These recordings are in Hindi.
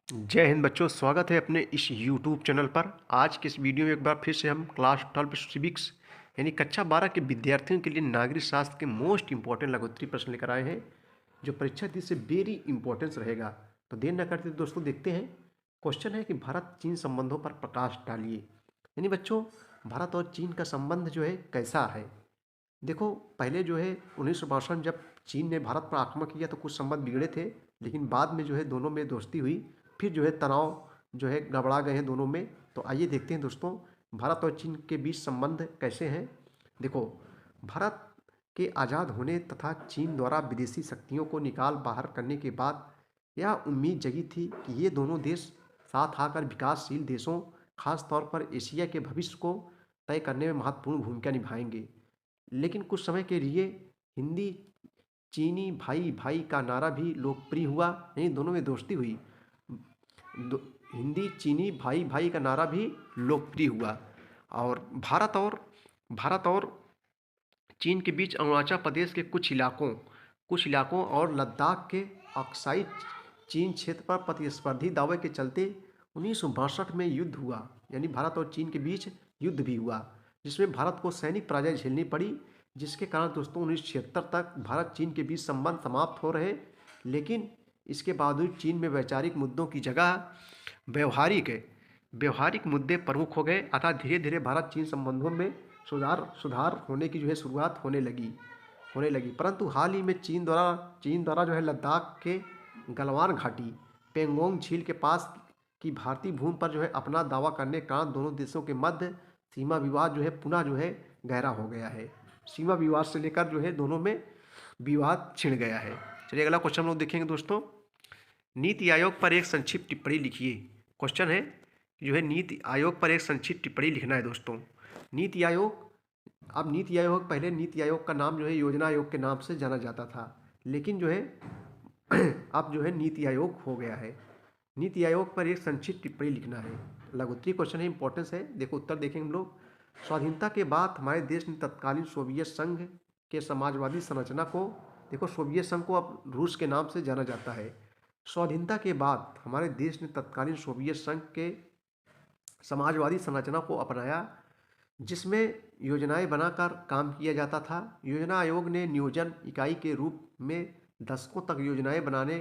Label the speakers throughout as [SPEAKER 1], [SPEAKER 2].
[SPEAKER 1] जय हिंद बच्चों, स्वागत है अपने इस YouTube चैनल पर। आज के इस वीडियो में एक बार फिर से हम क्लास 12 सिविक्स यानी कक्षा 12 के विद्यार्थियों के लिए नागरिक शास्त्र के मोस्ट इंपॉर्टेंट लघुत्तरी प्रश्न लेकर आए हैं, जो परीक्षा दी से वेरी इंपॉर्टेंस रहेगा। तो देर न करते दोस्तों देखते हैं। क्वेश्चन है कि भारत चीन संबंधों पर प्रकाश डालिए। यानी बच्चों, भारत और चीन का संबंध जो है कैसा है। देखो, पहले जो है 1962 जब चीन ने भारत पर आक्रमण किया तो कुछ संबंध बिगड़े थे, लेकिन बाद में जो है दोनों में दोस्ती हुई। फिर जो है तनाव जो है गड़बड़ा गए हैं दोनों में। तो आइए देखते हैं दोस्तों, भारत और चीन के बीच संबंध कैसे हैं। देखो, भारत के आज़ाद होने तथा चीन द्वारा विदेशी शक्तियों को निकाल बाहर करने के बाद यह उम्मीद जगी थी कि ये दोनों देश साथ आकर विकासशील देशों, खास तौर पर एशिया के भविष्य को तय करने में महत्वपूर्ण भूमिका निभाएंगे। लेकिन कुछ समय के लिए हिंदी चीनी भाई भाई का नारा भी लोकप्रिय हुआ, यानी दोनों में दोस्ती हुई। दो, हिंदी चीनी भाई भाई का नारा भी लोकप्रिय हुआ। और भारत और चीन के बीच अरुणाचल प्रदेश के कुछ इलाकों और लद्दाख के अक्साई चीन क्षेत्र पर प्रतिस्पर्धी दावे के चलते 1962 में युद्ध हुआ। यानी भारत और चीन के बीच युद्ध भी हुआ, जिसमें भारत को सैनिक पराजय झेलनी पड़ी, जिसके कारण दोस्तों 1976 तक भारत चीन के बीच संबंध समाप्त हो रहे। लेकिन इसके बावजूद चीन में वैचारिक मुद्दों की जगह व्यवहारिक व्यवहारिक मुद्दे प्रमुख हो गए। अतः धीरे धीरे भारत चीन संबंधों में सुधार होने की जो है शुरुआत होने लगी। परंतु हाल ही में चीन द्वारा जो है लद्दाख के गलवान घाटी, पेंगोंग झील के पास की भारतीय भूमि पर जो है अपना दावा करने के कारण दोनों देशों के मध्य सीमा विवाद जो है पुनः जो है गहरा हो गया है। सीमा विवाद से लेकर जो है दोनों में विवाद छिड़ गया है। चलिए अगला क्वेश्चन हम लोग देखेंगे दोस्तों। नीति आयोग पर एक संक्षिप्त टिप्पणी लिखिए। क्वेश्चन है कि जो है नीति आयोग पर एक संक्षिप्त टिप्पणी लिखना है दोस्तों। नीति आयोग पहले नीति आयोग का नाम जो है योजना आयोग के नाम से जाना जाता था, लेकिन जो है अब जो है नीति आयोग हो गया है। नीति आयोग पर एक संक्षिप्त टिप्पणी लिखना है। लघुत्तरी क्वेश्चन है, इंपॉर्टेंस है। देखो उत्तर देखेंगे हम लोग। स्वाधीनता के बाद हमारे देश ने तत्कालीन सोवियत संघ के समाजवादी संरचना को, देखो सोवियत संघ को अब रूस के नाम से जाना जाता है। स्वाधीनता के बाद हमारे देश ने तत्कालीन सोवियत संघ के समाजवादी संरचना को अपनाया, जिसमें योजनाएं बनाकर काम किया जाता था। योजना आयोग ने नियोजन इकाई के रूप में दशकों तक योजनाएं बनाने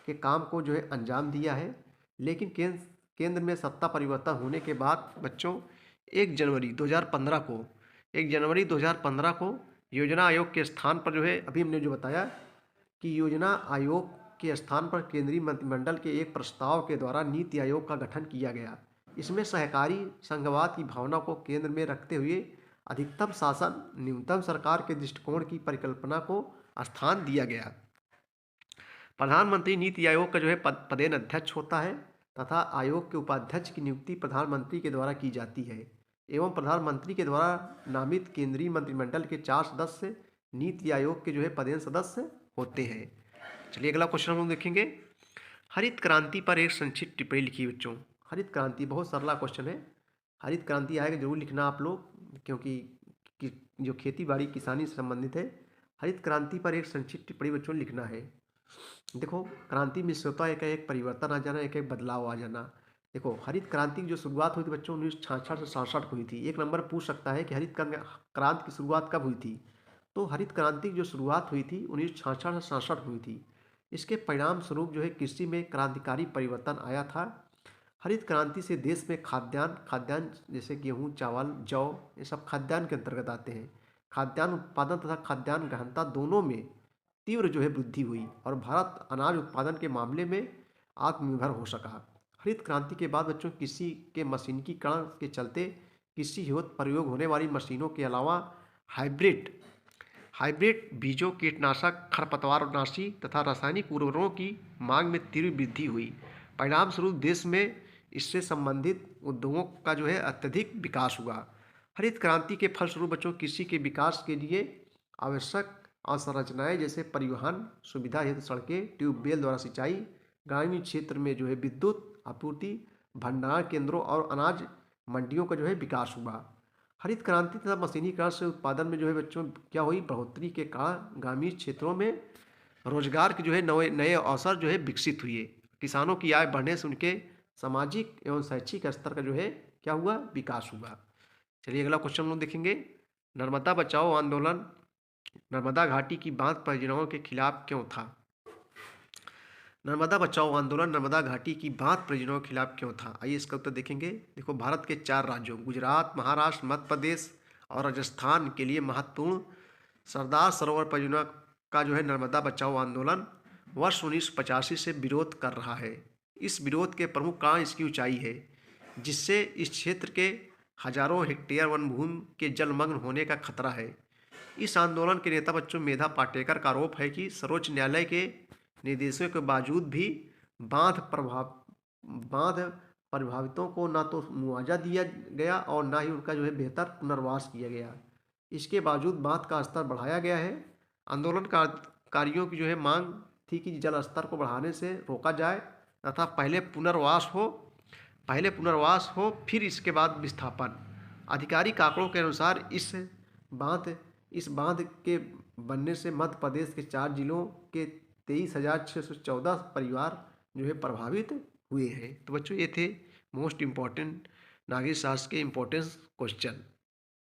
[SPEAKER 1] के काम को जो है अंजाम दिया है। लेकिन केंद्र में सत्ता परिवर्तन होने के बाद बच्चों 1 जनवरी 2015 को योजना आयोग के स्थान पर जो है अभी हमने जो बताया कि योजना आयोग के स्थान पर केंद्रीय मंत्रिमंडल के एक प्रस्ताव के द्वारा नीति आयोग का गठन किया गया। इसमें सहकारी संघवाद की भावना को केंद्र में रखते हुए अधिकतम शासन, न्यूनतम सरकार के दृष्टिकोण की परिकल्पना को स्थान दिया गया। प्रधानमंत्री नीति आयोग का जो है पदेन अध्यक्ष होता है तथा आयोग के उपाध्यक्ष की नियुक्ति प्रधानमंत्री के द्वारा की जाती है एवं प्रधानमंत्री के द्वारा नामित केंद्रीय मंत्रिमंडल के 4 सदस्य नीति आयोग के जो है पदेन सदस्य होते हैं। चलिए अगला क्वेश्चन हम लोग देखेंगे। हरित क्रांति पर एक संक्षिप्त टिप्पणी लिखिए बच्चों। हरित क्रांति बहुत सरला क्वेश्चन है। हरित क्रांति आएगा जरूर लिखना आप लोग, क्योंकि जो खेती बाड़ी किसानी से संबंधित है। हरित क्रांति पर एक संक्षिप्त टिप्पणी बच्चों लिखना है। देखो, क्रांति में से होता है एक परिवर्तन आ जाना, एक बदलाव आ जाना। देखो, हरित क्रांति की जो शुरुआत हुई थी बच्चों 1966 से 67 हुई थी। एक नंबर पूछ सकता है कि हरित क्रांति की शुरुआत कब हुई थी। तो हरित क्रांति की जो शुरुआत हुई थी 1966 से 67 हुई थी। इसके परिणाम स्वरूप जो है कृषि में क्रांतिकारी परिवर्तन आया था। हरित क्रांति से देश में खाद्यान्न जैसे गेहूँ, चावल, जौ, ये सब खाद्यान्न के अंतर्गत आते हैं। खाद्यान्न उत्पादन तथा खाद्यान्न गहनता दोनों में तीव्र जो है वृद्धि हुई और भारत अनाज उत्पादन के मामले में आत्मनिर्भर हो सका। हरित क्रांति के बाद बच्चों कृषि के मशीनीकरण के चलते कृषि हेतु प्रयोग होने वाली मशीनों के अलावा हाइब्रिड बीजों, कीटनाशक, खरपतवारनाशी तथा रासायनिक उर्वरकों की मांग में तीव्र वृद्धि हुई। परिणाम स्वरूप देश में इससे संबंधित उद्योगों का जो है अत्यधिक विकास हुआ। हरित क्रांति के फलस्वरूप बच्चों कृषि के विकास के लिए आवश्यक अवसंरचनाएं जैसे परिवहन सुविधा हेतु सड़कें, ट्यूबवेल द्वारा सिंचाई, ग्रामीण क्षेत्र में जो है विद्युत आपूर्ति, भंडारण केंद्रों और अनाज मंडियों का जो है विकास हुआ। हरित क्रांति तथा मशीनीकरण से उत्पादन में जो है बच्चों क्या हुई, बढ़ोतरी के कारण ग्रामीण क्षेत्रों में रोजगार के जो है नए नए अवसर जो है विकसित हुए। किसानों की आय बढ़ने से उनके सामाजिक एवं शैक्षिक स्तर का जो है क्या हुआ, विकास हुआ। चलिए अगला क्वेश्चन हम लोग देखेंगे। नर्मदा बचाओ आंदोलन नर्मदा घाटी की बांध परियोजनाओं के खिलाफ क्यों था? नर्मदा बचाओ आंदोलन नर्मदा घाटी की बांध परियोजनाओं के खिलाफ क्यों था? आइए इसका उत्तर देखेंगे। देखो, भारत के 4 राज्यों गुजरात, महाराष्ट्र, मध्य प्रदेश और राजस्थान के लिए महत्वपूर्ण सरदार सरोवर परियोजना का जो है नर्मदा बचाओ आंदोलन वर्ष 1985 से विरोध कर रहा है। इस विरोध के प्रमुख कारण इसकी ऊंचाई है, जिससे इस क्षेत्र के हजारों हेक्टेयर वन भूमि के जलमग्न होने का खतरा है। इस आंदोलन के नेता बच्चों मेधा पाटेकर का आरोप है कि सर्वोच्च न्यायालय के निर्देशों के बावजूद भी बांध प्रभावितों को ना तो मुआवजा दिया गया और ना ही उनका जो है बेहतर पुनर्वास किया गया। इसके बावजूद बांध का स्तर बढ़ाया गया है। आंदोलनकारियों की जो है मांग थी कि जल स्तर को बढ़ाने से रोका जाए तथा पहले पुनर्वास हो फिर इसके बाद विस्थापन। आधिकारिक आंकड़ों के अनुसार इस बांध के बनने से मध्य प्रदेश के 4 जिलों के 23,614 परिवार जो है प्रभावित हुए हैं। तो बच्चों, ये थे मोस्ट इम्पॉर्टेंट नागरिक शास्त्र के इम्पोर्टेंस क्वेश्चन।